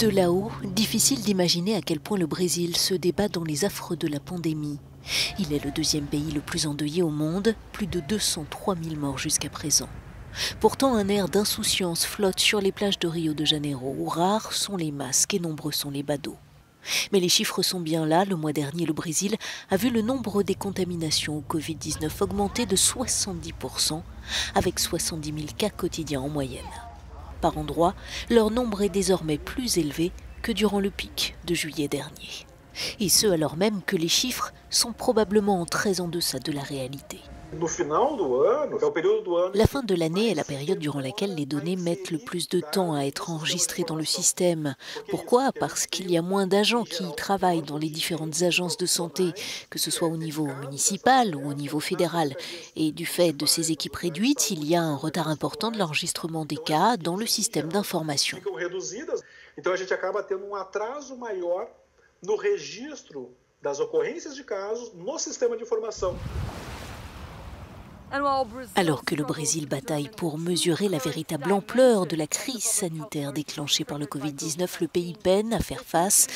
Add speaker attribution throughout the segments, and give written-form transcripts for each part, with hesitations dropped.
Speaker 1: De là-haut, difficile d'imaginer à quel point le Brésil se débat dans les affres de la pandémie. Il est le deuxième pays le plus endeuillé au monde, plus de 203 000 morts jusqu'à présent. Pourtant, un air d'insouciance flotte sur les plages de Rio de Janeiro, où rares sont les masques et nombreux sont les badauds. Mais les chiffres sont bien là. Le mois dernier, le Brésil a vu le nombre des contaminations au Covid-19 augmenter de 70%, avec 70 000 cas quotidiens en moyenne. Par endroits, leur nombre est désormais plus élevé que durant le pic de juillet dernier. Et ce, alors même que les chiffres sont probablement très en deçà de la réalité. La fin de l'année est la période durant laquelle les données mettent le plus de temps à être enregistrées dans le système. Pourquoi? Parce qu'il y a moins d'agents qui y travaillent dans les différentes agences de santé, que ce soit au niveau municipal ou au niveau fédéral. Et du fait de ces équipes réduites, il y a un retard important de l'enregistrement des cas dans le système d'information.
Speaker 2: No registro das ocorrências de casos no sistema de informação.
Speaker 1: Alors que le Brésil bataille pour mesurer la véritable ampleur de la crise sanitaire déclenchée par le Covid-19, le pays peine à faire face.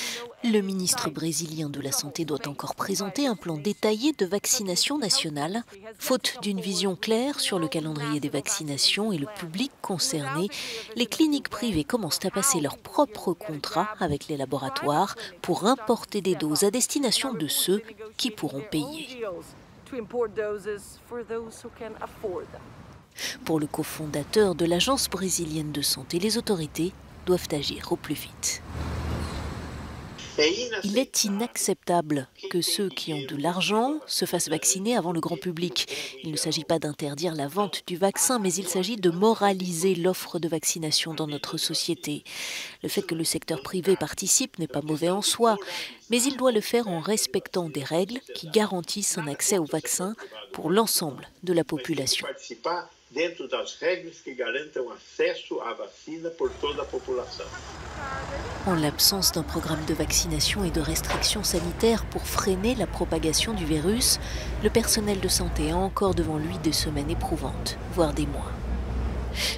Speaker 1: Le ministre brésilien de la Santé doit encore présenter un plan détaillé de vaccination nationale. Faute d'une vision claire sur le calendrier des vaccinations et le public concerné, les cliniques privées commencent à passer leurs propres contrats avec les laboratoires pour importer des doses à destination de ceux qui pourront payer. Pour le cofondateur de l'Agence brésilienne de santé, les autorités doivent agir au plus vite. Il est inacceptable que ceux qui ont de l'argent se fassent vacciner avant le grand public. Il ne s'agit pas d'interdire la vente du vaccin, mais il s'agit de moraliser l'offre de vaccination dans notre société. Le fait que le secteur privé participe n'est pas mauvais en soi, mais il doit le faire en respectant des règles qui garantissent un accès au vaccin pour l'ensemble de la population.
Speaker 2: Dentro das regras que garantam acesso à vacina por toda a população.
Speaker 1: En l'absence d'un programme de vaccination et de restrictions sanitaires pour freiner la propagation du virus, le personnel de santé a encore devant lui des semaines éprouvantes, voire des mois.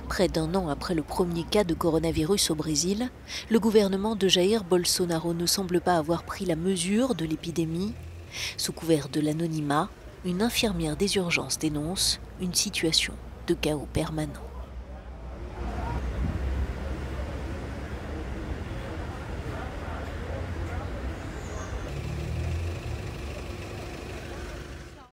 Speaker 1: Près d'un an après le premier cas de coronavirus au Brésil, le gouvernement de Jair Bolsonaro ne semble pas avoir pris la mesure de l'épidémie. Sous couvert de l'anonymat, une infirmière des urgences dénonce une situation de chaos permanent.